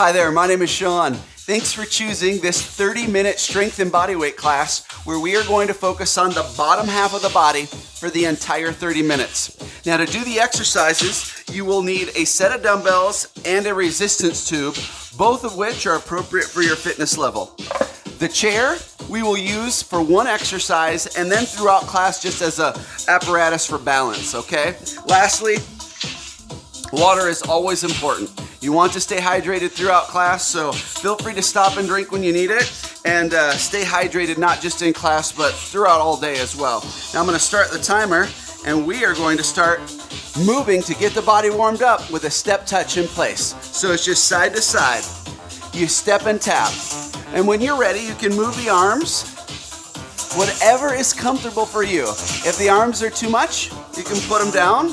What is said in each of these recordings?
Hi there, my name is Sean. Thanks for choosing this 30-minute strength and bodyweight class where we are going to focus on the bottom half of the body for the entire 30 minutes. Now to do the exercises, you will need a set of dumbbells and a resistance tube, both of which are appropriate for your fitness level. The chair we will use for one exercise and then throughout class just as an apparatus for balance, okay? Lastly, water is always important. You want to stay hydrated throughout class, so feel free to stop and drink when you need it, and stay hydrated not just in class, but throughout all day as well. Now I'm gonna start the timer, and we are going to start moving to get the body warmed up with a step touch in place. So it's just side to side. You step and tap. And when you're ready, you can move the arms, whatever is comfortable for you. If the arms are too much, you can put them down.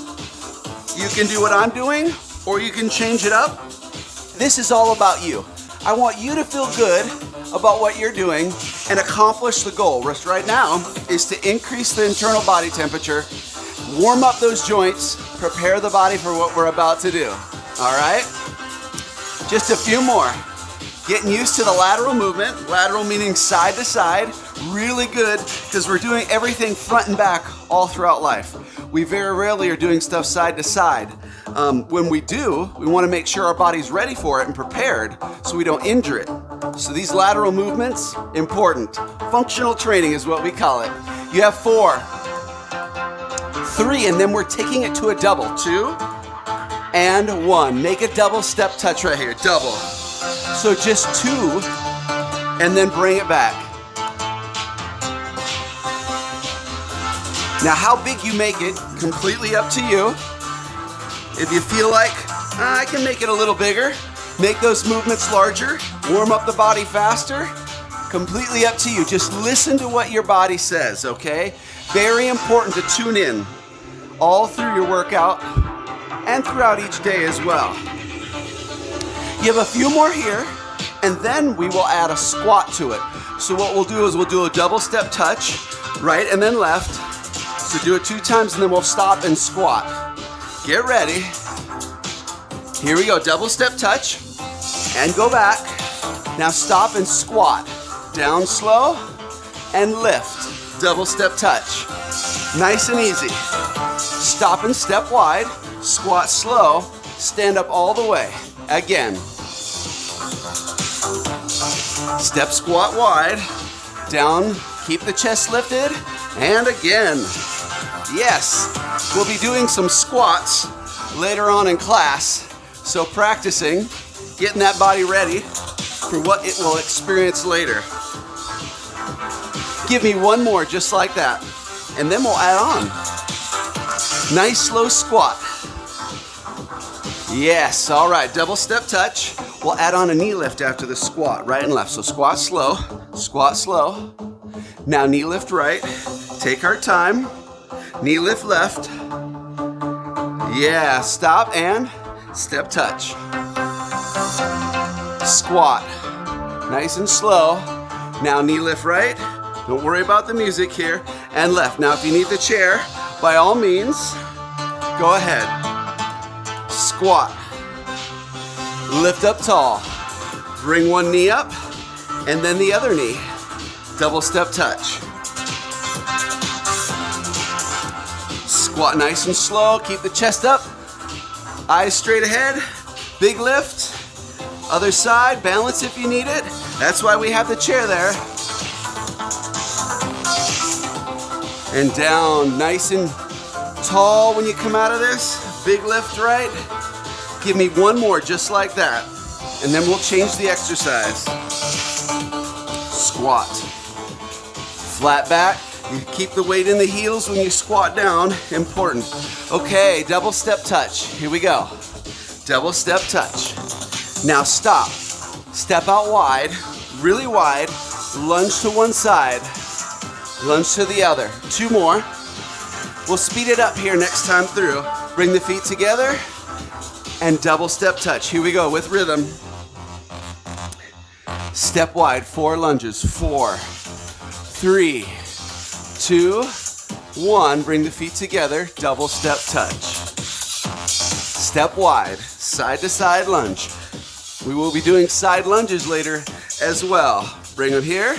You can do what I'm doing, or you can change it up. This is all about you. I want you to feel good about what you're doing and accomplish the goal, which right now is to increase the internal body temperature, warm up those joints, prepare the body for what we're about to do. All right? Just a few more. Getting used to the lateral movement, lateral meaning side to side, really good because we're doing everything front and back all throughout life. We very rarely are doing stuff side to side. When we do, we want to make sure our body's ready for it and prepared so we don't injure it. So these lateral movements, important. Functional training is what we call it. You have 4, 3, and then we're taking it to a double. 2 and 1. Make a double step touch right here, double. So just 2 and then bring it back. Now how big you make it, completely up to you. If you feel like, I can make it a little bigger, make those movements larger, warm up the body faster, completely up to you. Just listen to what your body says, okay? Very important to tune in all through your workout and throughout each day as well. You have a few more here, and then we will add a squat to it. So what we'll do is we'll do a double step touch, right and then left. So do it 2 times and then we'll stop and squat. Get ready. Here we go, double step touch and go back. Now stop and squat. Down slow and lift. Double step touch. Nice and easy. Stop and step wide, squat slow, stand up all the way. Again. Step squat wide, down, keep the chest lifted, and again. Yes, we'll be doing some squats later on in class, so practicing, getting that body ready for what it will experience later. Give me 1 more just like that, and then we'll add on. Nice slow squat. Yes, all right, double step touch. We'll add on a knee lift after the squat, right and left. So squat slow, squat slow. Now knee lift right, take our time. Knee lift left. Yeah, stop and step touch. Squat, nice and slow. Now knee lift right. Don't worry about the music here. And left. Now if you need the chair, by all means, go ahead. Squat. Lift up tall. Bring one knee up and then the other knee. Double step touch. Squat nice and slow. Keep the chest up. Eyes straight ahead. Big lift. Other side. Balance if you need it. That's why we have the chair there. And down. Nice and tall when you come out of this. Big lift right. Give me 1 more just like that. And then we'll change the exercise. Squat. Flat back. You keep the weight in the heels when you squat down. Important. Okay, double step touch. Here we go. Double step touch. Now stop. Step out wide, really wide. Lunge to one side. Lunge to the other. 2 more. We'll speed it up here next time through. Bring the feet together and double step touch. Here we go with rhythm. Step wide, 4 lunges. 4, 3, 2, 1. Bring the feet together, double step touch. Step wide, side to side lunge. We will be doing side lunges later as well. Bring them here.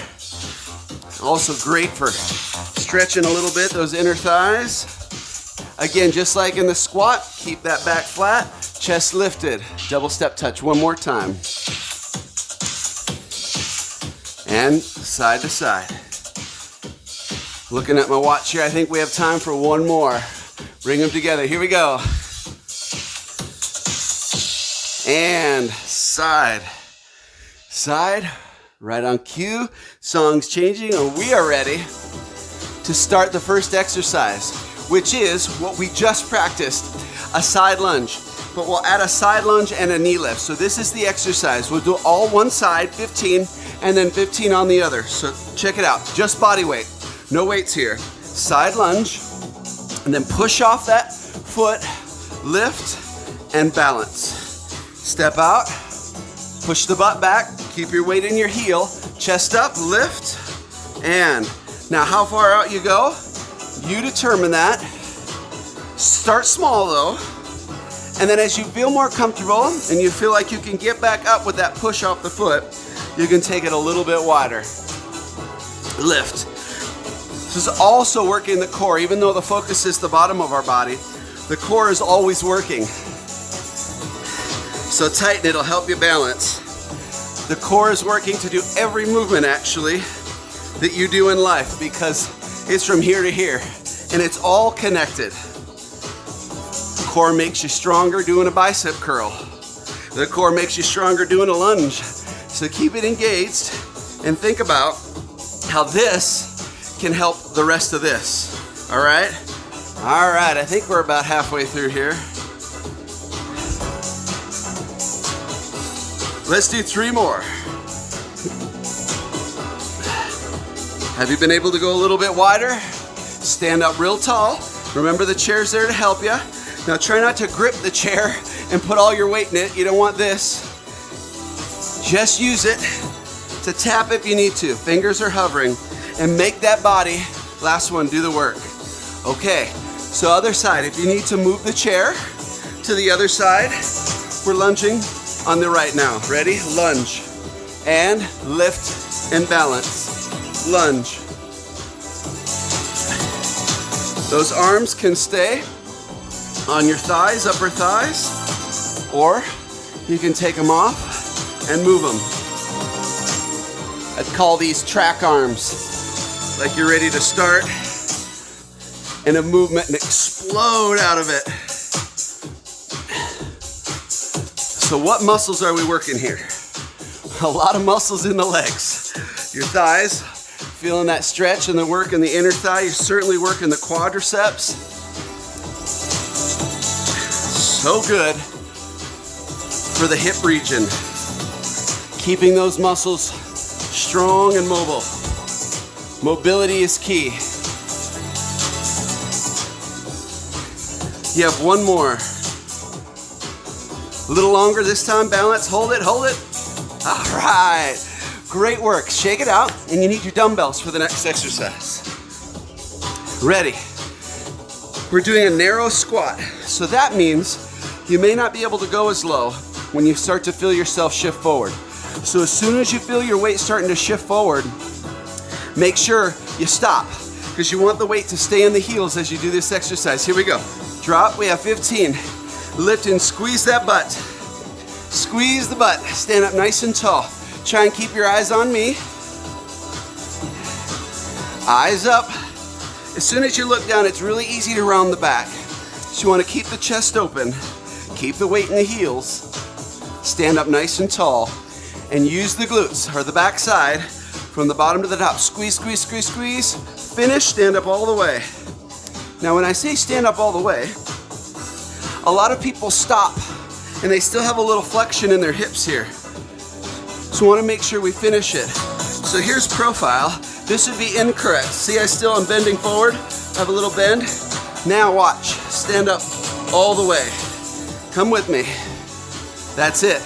Also great for stretching a little bit those inner thighs. Again, just like in the squat, keep that back flat, chest lifted. Double step touch one more time. And side to side. Looking at my watch here, I think we have time for one more. Bring them together, here we go. And side, side, right on cue. Song's changing and we are ready to start the first exercise, which is what we just practiced, a side lunge. But we'll add a side lunge and a knee lift. So this is the exercise. We'll do all one side, 15, and then 15 on the other. So check it out, just body weight. No weights here. Side lunge, and then push off that foot, lift, and balance. Step out, push the butt back, keep your weight in your heel, chest up, lift, and now how far out you go, you determine that. Start small though, and then as you feel more comfortable and you feel like you can get back up with that push off the foot, you can take it a little bit wider. Lift. This is also working the core. Even though the focus is the bottom of our body, the core is always working. So tighten, it'll help you balance. The core is working to do every movement actually that you do in life because it's from here to here and it's all connected. The core makes you stronger doing a bicep curl. The core makes you stronger doing a lunge. So keep it engaged and think about how this can help the rest of this. All right? All right, I think we're about halfway through here. Let's do 3 more. Have you been able to go a little bit wider? Stand up real tall. Remember the chair's there to help you. Now try not to grip the chair and put all your weight in it. You don't want this. Just use it to tap if you need to. Fingers are hovering. And make that body, last one, do the work. Okay, so other side. If you need to move the chair to the other side, we're lunging on the right now. Ready? Lunge. And lift and balance. Lunge. Those arms can stay on your thighs, upper thighs, or you can take them off and move them. I'd call these track arms. Like you're ready to start in a movement and explode out of it. So what muscles are we working here? A lot of muscles in the legs. Your thighs, feeling that stretch and the work in the inner thigh. You're certainly working the quadriceps. So good for the hip region. Keeping those muscles strong and mobile. Mobility is key. You have one more. A little longer this time, balance, hold it, hold it. All right, great work. Shake it out, and you need your dumbbells for the next exercise. Ready. We're doing a narrow squat. So that means you may not be able to go as low when you start to feel yourself shift forward. So as soon as you feel your weight starting to shift forward, make sure you stop because you want the weight to stay in the heels as you do this exercise. Here we go. Drop, we have 15. Lift and squeeze that butt. Squeeze the butt. Stand up nice and tall. Try and keep your eyes on me. Eyes up. As soon as you look down, it's really easy to round the back. So you want to keep the chest open. Keep the weight in the heels. Stand up nice and tall. And use the glutes, or the back side, from the bottom to the top. Squeeze, squeeze, squeeze, squeeze. Finish, stand up all the way. Now when I say stand up all the way, a lot of people stop and they still have a little flexion in their hips here. So I want to make sure we finish it. So here's profile. This would be incorrect. See, I still am bending forward. I have a little bend. Now watch, stand up all the way. Come with me. That's it.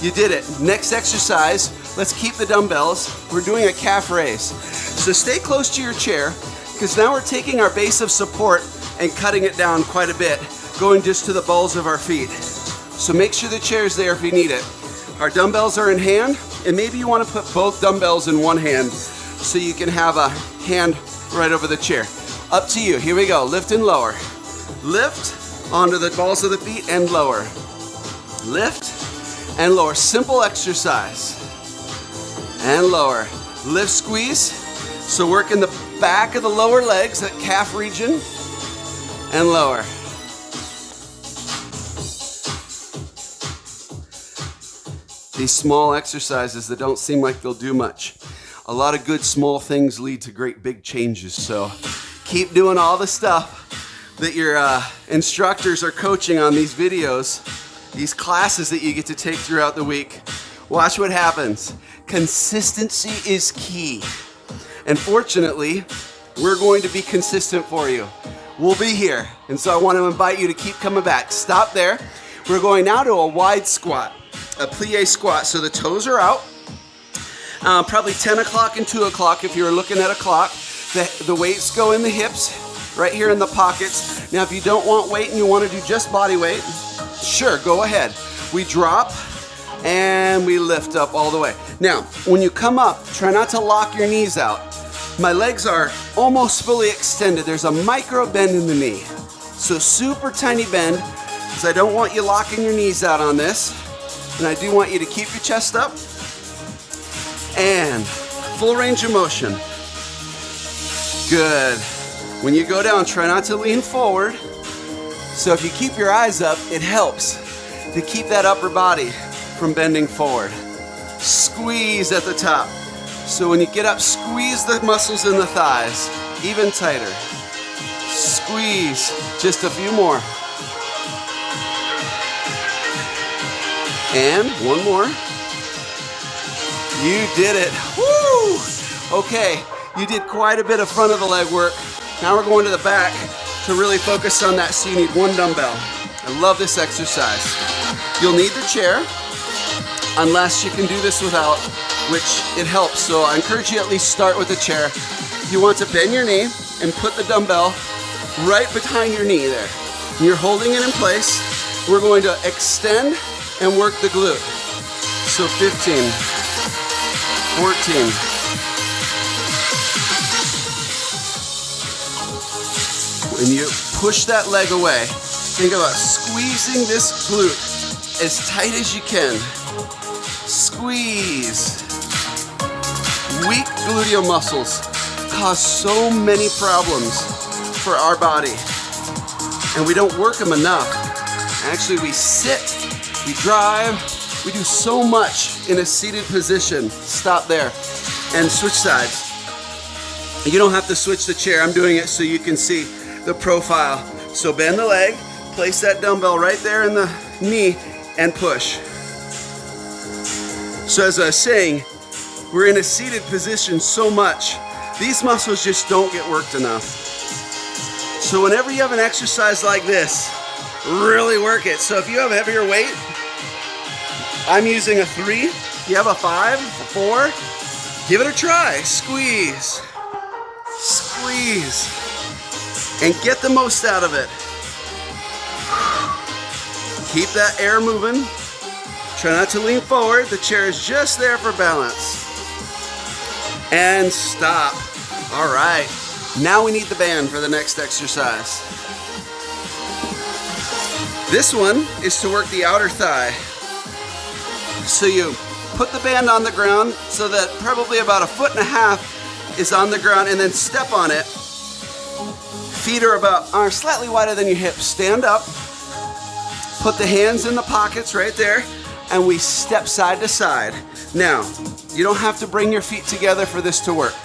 You did it. Next exercise, let's keep the dumbbells. We're doing a calf raise. So stay close to your chair because now we're taking our base of support and cutting it down quite a bit, going just to the balls of our feet. So make sure the chair's there if you need it. Our dumbbells are in hand, and maybe you want to put both dumbbells in one hand so you can have a hand right over the chair. Up to you. Here we go. Lift and lower. Lift onto the balls of the feet and lower. Lift and lower. Simple exercise. And lower. Lift, squeeze. So work in the back of the lower legs, that calf region, and lower. These small exercises that don't seem like they'll do much. A lot of good small things lead to great big changes. So keep doing all the stuff that your instructors are coaching on these videos, these classes that you get to take throughout the week. Watch what happens. Consistency is key. And fortunately, we're going to be consistent for you. We'll be here. And so I want to invite you to keep coming back. Stop there. We're going now to a wide squat, a plie squat. So the toes are out. Probably 10 o'clock and 2 o'clock if you're looking at a clock. The weights go in the hips, right here in the pockets. Now, if you don't want weight and you want to do just body weight, sure, go ahead. We drop and we lift up all the way. Now, when you come up, try not to lock your knees out. My legs are almost fully extended. There's a micro bend in the knee. So super tiny bend, because I don't want you locking your knees out on this. And I do want you to keep your chest up. And full range of motion. Good. When you go down, try not to lean forward. So if you keep your eyes up, it helps to keep that upper body from bending forward. Squeeze at the top. So when you get up, squeeze the muscles in the thighs, even tighter. Squeeze, just a few more. And one more. You did it. Woo! Okay, you did quite a bit of front of the leg work. Now we're going to the back to really focus on that, so you need one dumbbell. I love this exercise. You'll need the chair, unless you can do this without, which it helps. So I encourage you at least start with the chair. You want to bend your knee and put the dumbbell right behind your knee there. And you're holding it in place. We're going to extend and work the glute. So 15, 14, when you push that leg away, think about squeezing this glute as tight as you can. Squeeze. Weak gluteal muscles cause so many problems for our body, and we don't work them enough. Actually, we sit, we drive, we do so much in a seated position. Stop there and switch sides. You don't have to switch the chair. I'm doing it so you can see the profile. So bend the leg, place that dumbbell right there in the knee, and push. So as I was saying, we're in a seated position so much, these muscles just don't get worked enough. So whenever you have an exercise like this, really work it. So if you have heavier weight, I'm using a 3. You have a 5, a 4, give it a try. Squeeze, squeeze, and get the most out of it. Keep that air moving. Try not to lean forward. The chair is just there for balance. And stop. All right. Now we need the band for the next exercise. This one is to work the outer thigh. So you put the band on the ground so that probably about 1.5 feet is on the ground, and then step on it. Feet are slightly wider than your hips. Stand up. Put the hands in the pockets right there, and we step side to side. Now, you don't have to bring your feet together for this to work.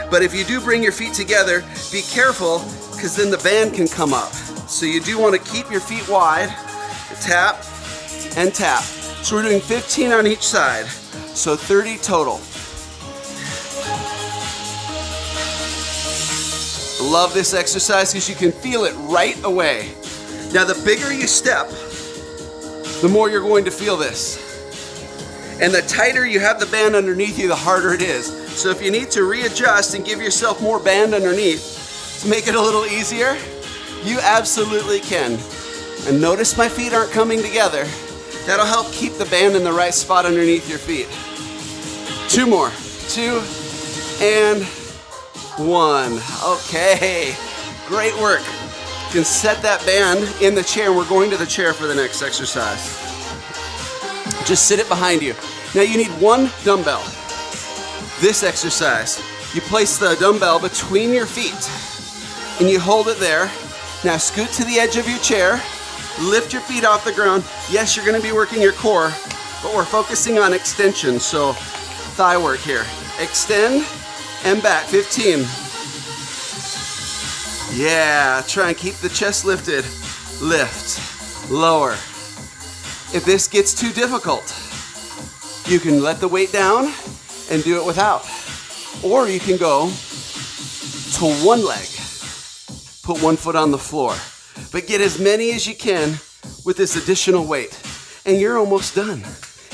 But if you do bring your feet together, be careful, because then the band can come up. So you do want to keep your feet wide, tap, and tap. So we're doing 15 on each side, so 30 total. Love this exercise because you can feel it right away. Now the bigger you step, the more you're going to feel this. And the tighter you have the band underneath you, the harder it is. So if you need to readjust and give yourself more band underneath to make it a little easier, you absolutely can. And notice my feet aren't coming together. That'll help keep the band in the right spot underneath your feet. 2 more. 2 and 1. Okay, great work. You can set that band in the chair. We're going to the chair for the next exercise. Just sit it behind you. Now you need 1 dumbbell. This exercise, you place the dumbbell between your feet and you hold it there. Now scoot to the edge of your chair, lift your feet off the ground. Yes, you're gonna be working your core, but we're focusing on extension, so thigh work here. Extend and back, 15. Yeah, try and keep the chest lifted. Lift, lower. If this gets too difficult, you can let the weight down and do it without. Or you can go to 1 leg. Put 1 foot on the floor. But get as many as you can with this additional weight. And you're almost done.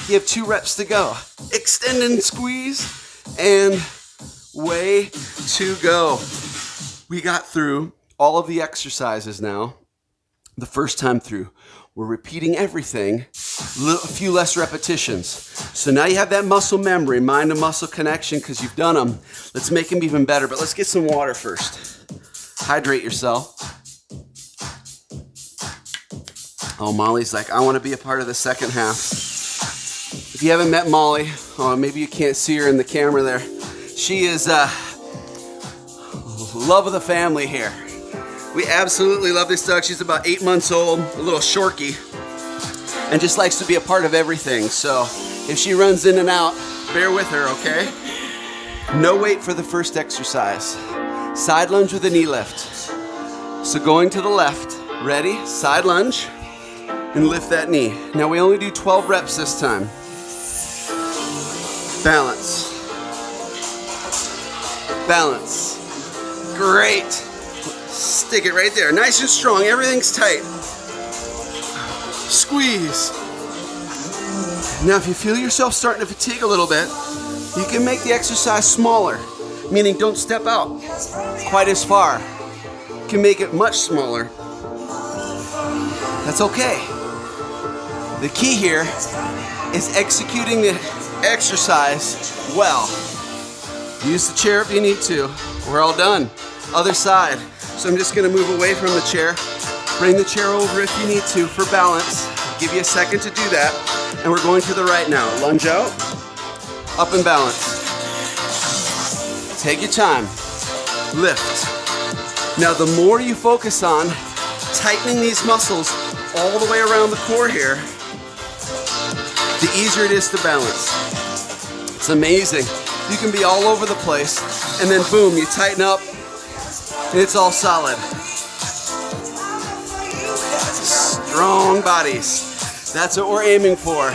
You have 2 reps to go. Extend and squeeze, and way to go. We got through all of the exercises now. The first time through. We're repeating everything, a few less repetitions. So now you have that muscle memory, mind to muscle connection, because you've done them. Let's make them even better, but let's get some water first. Hydrate yourself. Oh, Molly's like, I want to be a part of the second half. If you haven't met Molly, oh, maybe you can't see her in the camera there. She is love of the family here. We absolutely love this dog. She's about 8 months old, a little shorky, and just likes to be a part of everything. So if she runs in and out, bear with her, okay? No weight for the first exercise. Side lunge with a knee lift. So going to the left, ready? Side lunge, and lift that knee. Now we only do 12 reps this time. Balance. Balance. Great. Stick it right there, nice and strong, everything's tight. Squeeze. Now if you feel yourself starting to fatigue a little bit, you can make the exercise smaller, meaning don't step out quite as far. You can make it much smaller. That's okay. The key here is executing the exercise well. Use the chair if you need to. We're all done. Other side. So I'm just gonna move away from the chair. Bring the chair over if you need to for balance. I'll give you a second to do that. And we're going to the right now. Lunge out, up and balance. Take your time, lift. Now the more you focus on tightening these muscles all the way around the core here, the easier it is to balance. It's amazing. You can be all over the place, and then boom, you tighten up, and it's all solid. Strong bodies. That's what we're aiming for.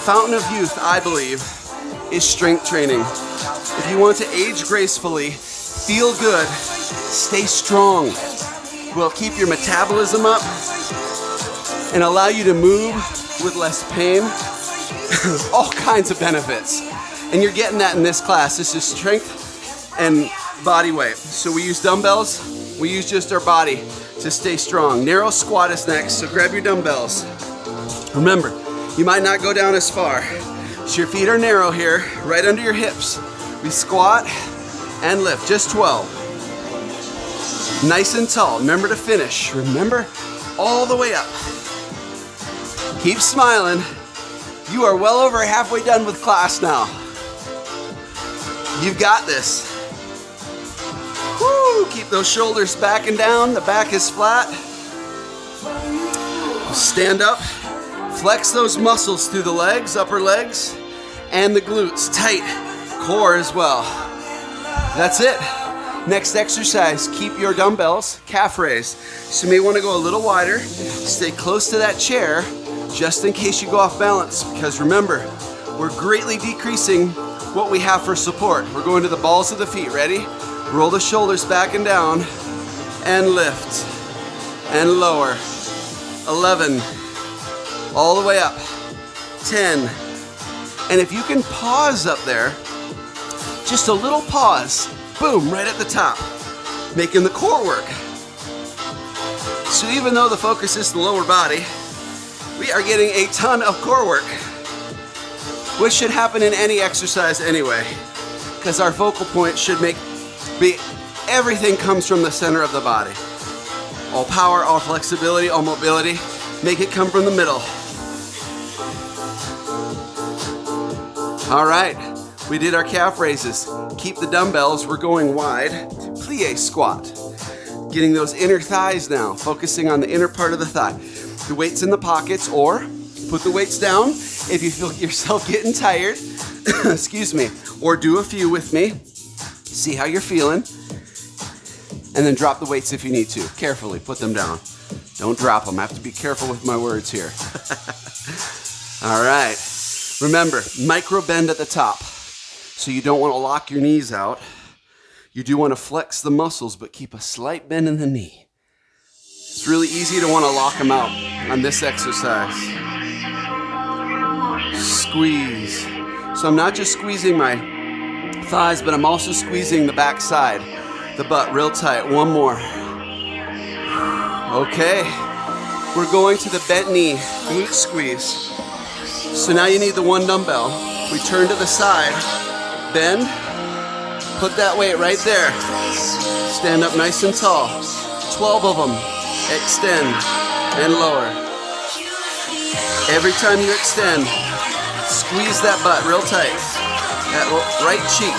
Fountain of youth, I believe, is strength training. If you want to age gracefully, feel good, stay strong, will keep your metabolism up and allow you to move with less pain. All kinds of benefits. And you're getting that in this class. This is strength and body weight. So we use dumbbells, we use just our body to stay strong. Narrow squat is next, so grab your dumbbells. Remember, you might not go down as far. So your feet are narrow here, right under your hips. We squat and lift, just 12. Nice and tall, remember to finish. Remember, all the way up. Keep smiling. You are well over halfway done with class now. You've got this. Woo, keep those shoulders back and down, the back is flat. Stand up, flex those muscles through the legs, upper legs, and the glutes, tight, core as well. That's it. Next exercise, keep your dumbbells calf raised. So you may want to go a little wider, stay close to that chair, just in case you go off balance, because remember, we're greatly decreasing what we have for support. We're going to the balls of the feet, ready? Roll the shoulders back and down, and lift, and lower. 11, all the way up, 10. And if you can pause up there, just a little pause, boom, right at the top, making the core work. So even though the focus is the lower body, We are getting a ton of core work, which should happen in any exercise anyway, because our focal point should be everything comes from the center of the body. All power, all flexibility, all mobility, make it come from the middle. All right, we did our calf raises. Keep the dumbbells, we're going wide. Plie squat. Getting those inner thighs now, focusing on the inner part of the thigh. The weight's in the pockets, or put the weights down if you feel yourself getting tired, excuse me, or do a few with me. See how you're feeling, and then drop the weights if you need to. Carefully, put them down. Don't drop them. I have to be careful with my words here. All right. Remember, micro bend at the top. So you don't want to lock your knees out. You do want to flex the muscles, but keep a slight bend in the knee. It's really easy to want to lock them out on this exercise. Squeeze. So I'm not just squeezing my thighs, but I'm also squeezing the back side, the butt real tight. One more. Okay. We're going to the bent knee, glute squeeze. So now you need the one dumbbell. We turn to the side, bend, put that weight right there. Stand up nice and tall. 12 of them. Extend and lower. Every time you extend, squeeze that butt real tight. That right cheek.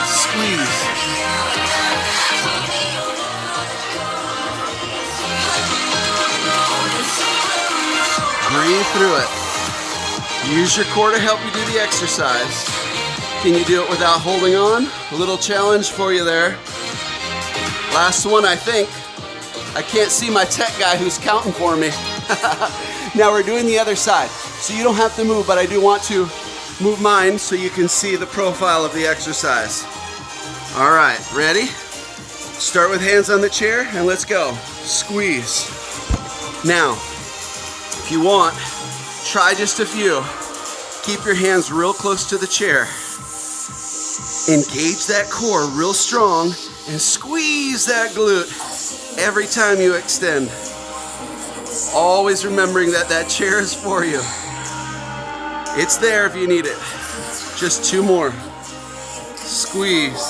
Squeeze. Breathe through it. Use your core to help you do the exercise. Can you do it without holding on? A little challenge for you there. Last one, I think. I can't see my tech guy who's counting for me. Now we're doing the other side. So you don't have to move, but I do want to move mine so you can see the profile of the exercise. All right, ready? Start with hands on the chair and let's go. Squeeze. Now, if you want, try just a few. Keep your hands real close to the chair. Engage that core real strong and squeeze that glute every time you extend. Always remembering that that chair is for you. It's there if you need it. Just two more. Squeeze.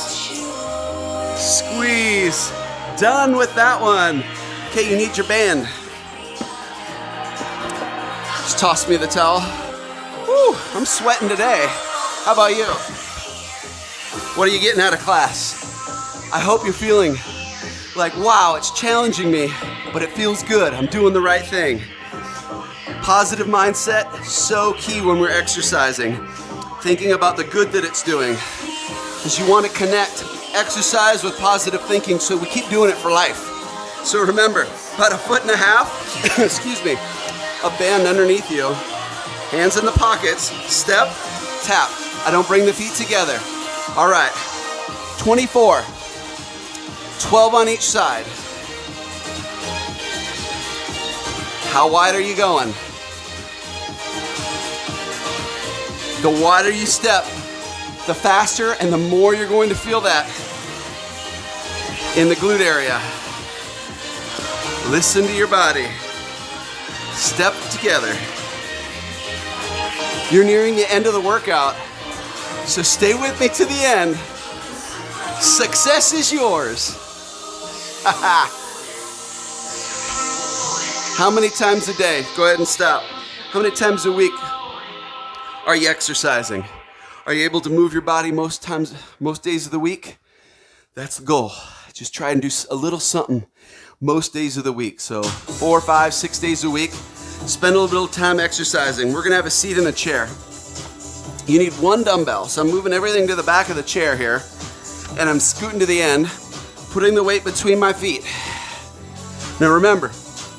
Squeeze. Done with that one. Okay, you need your band. Just toss me the towel. Whew, I'm sweating today. How about you? What are you getting out of class? I hope you're feeling like, wow, it's challenging me, but it feels good. I'm doing the right thing. Positive mindset, so key when we're exercising. Thinking about the good that it's doing. Because you want to connect exercise with positive thinking, so we keep doing it for life. So remember, about 1.5 feet, excuse me, a band underneath you, hands in the pockets, step, tap. I don't bring the feet together. All right, 24, 12 on each side. How wide are you going? The wider you step, the faster and the more you're going to feel that in the glute area. Listen to your body. Step together. You're nearing the end of the workout, so stay with me to the end. Success is yours. How many times a day? Go ahead and stop. How many times a week are you exercising? Are you able to move your body most days of the week? That's the goal. Just try and do a little something most days of the week. So 4, 5, 6 days a week. Spend a little time exercising. We're gonna have a seat in the chair. You need one dumbbell. So I'm moving everything to the back of the chair here, and I'm scooting to the end, putting the weight between my feet. Now remember,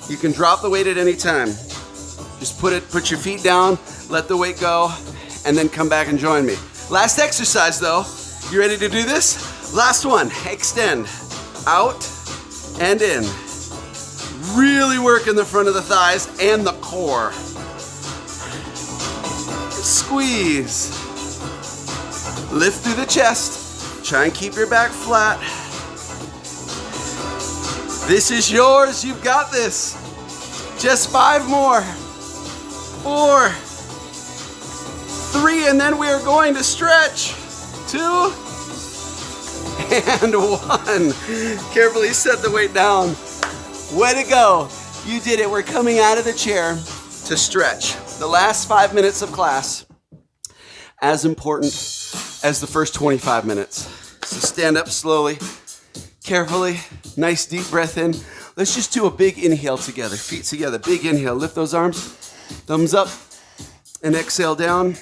you can drop the weight at any time. Just put your feet down, let the weight go, and then come back and join me. Last exercise though. You ready to do this? Last one. Extend. Out and in. Really work in the front of the thighs and the core. Squeeze. Lift through the chest. Try and keep your back flat. This is yours. You've got this. Just 5 more. 4, 3, and then we are going to stretch. 2, and 1. Carefully set the weight down. Way to go. You did it. We're coming out of the chair to stretch. The last 5 minutes of class, as important as the first 25 minutes. So stand up slowly, carefully, nice deep breath in. Let's just do a big inhale together, feet together, big inhale. Lift those arms, thumbs up, and exhale down.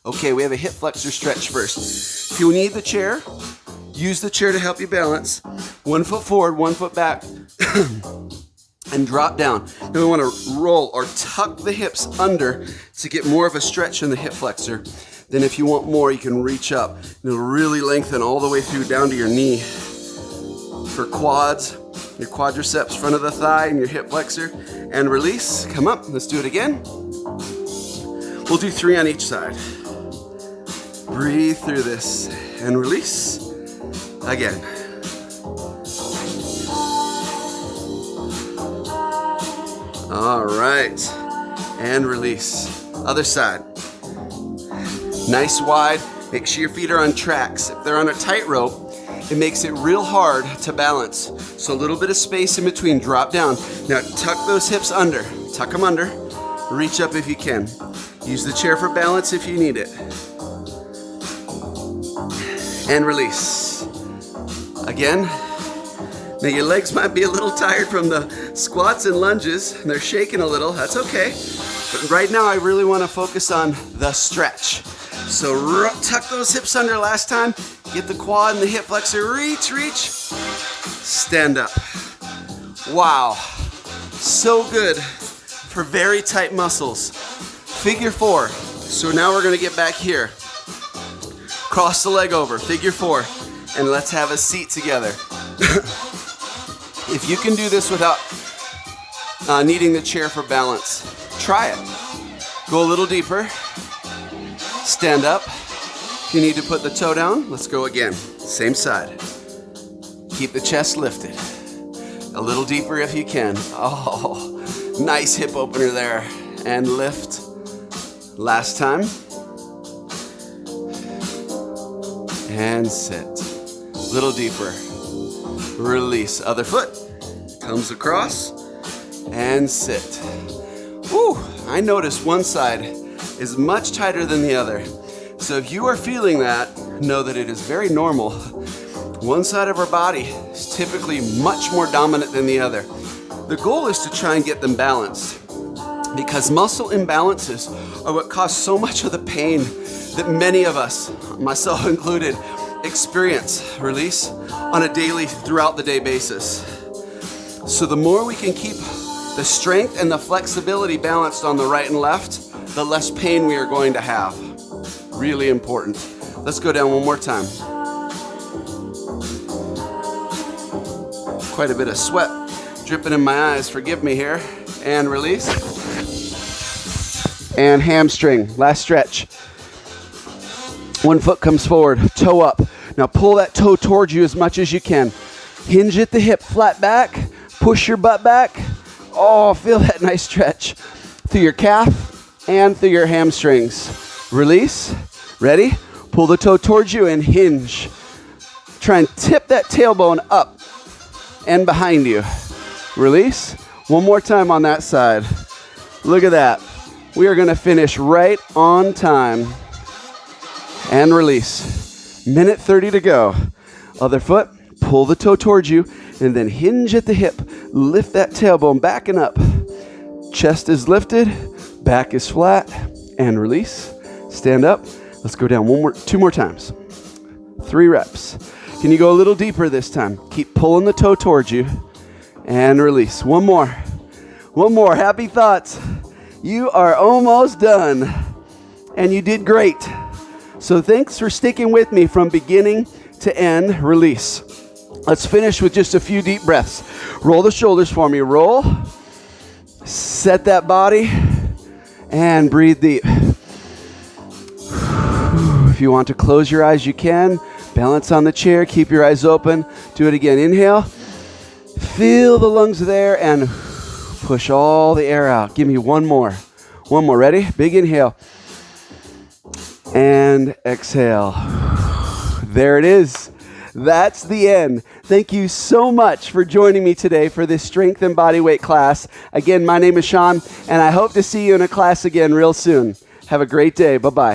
Okay, we have a hip flexor stretch first. If you need the chair, use the chair to help you balance. 1 foot forward, 1 foot back, and drop down. Then we want to roll or tuck the hips under to get more of a stretch in the hip flexor. Then if you want more, you can reach up. It'll really lengthen all the way through down to your knee. For quads, your quadriceps, front of the thigh, and your hip flexor. And release, come up, let's do it again. We'll do 3 on each side. Breathe through this and release again. All right, and release. Other side. Nice wide, make sure your feet are on tracks. If they're on a tightrope, it makes it real hard to balance. So a little bit of space in between, drop down. Now tuck those hips under, tuck them under. Reach up if you can. Use the chair for balance if you need it. And release. Again. Now your legs might be a little tired from the squats and lunges, and they're shaking a little, that's okay. But right now I really want to focus on the stretch. So tuck those hips under last time, get the quad and the hip flexor, reach, stand up. Wow, so good for very tight muscles. Figure 4, so now we're gonna get back here. Cross the leg over, figure 4, and let's have a seat together. If you can do this without needing the chair for balance, try it. Go a little deeper. Stand up. If you need to put the toe down, let's go again. Same side. Keep the chest lifted. A little deeper if you can. Oh, nice hip opener there. And lift. Last time. And sit. Little deeper. Release. Other foot. Comes across. And sit. Whew, I noticed one side is much tighter than the other. So if you are feeling that, know that it is very normal. One side of our body is typically much more dominant than the other. The goal is to try and get them balanced, because muscle imbalances are what cause so much of the pain that many of us, myself included, experience, release, on a daily, throughout the day basis. So the more we can keep the strength and the flexibility balanced on the right and left, the less pain we are going to have. Really important. Let's go down one more time. Quite a bit of sweat dripping in my eyes, forgive me here. And release. And hamstring, last stretch. 1 foot comes forward, toe up. Now pull that toe towards you as much as you can. Hinge at the hip, flat back, push your butt back. Oh, feel that nice stretch through your calf and through your hamstrings. Release, ready? Pull the toe towards you and hinge. Try and tip that tailbone up and behind you. Release, one more time on that side. Look at that. We are gonna finish right on time. And release. Minute 30 to go. Other foot, pull the toe towards you and then hinge at the hip. Lift that tailbone back and up. Chest is lifted, back is flat, and release. Stand up. Let's go down 2 more times. 3 reps. Can you go a little deeper this time? Keep pulling the toe towards you and release. One more. Happy thoughts. You are almost done and you did great. So thanks for sticking with me from beginning to end. Release. Let's finish with just a few deep breaths. Roll the shoulders for me. Roll. Set that body and breathe deep. If you want to close your eyes, you can. Balance on the chair. Keep your eyes open. Do it again. Inhale. Feel the lungs there and Push all the air out. Give me one more. One more. Ready? Big inhale. And exhale. There it is. That's the end. Thank you so much for joining me today for this strength and body weight class. Again, my name is Sean, and I hope to see you in a class again real soon. Have a great day. Bye-bye.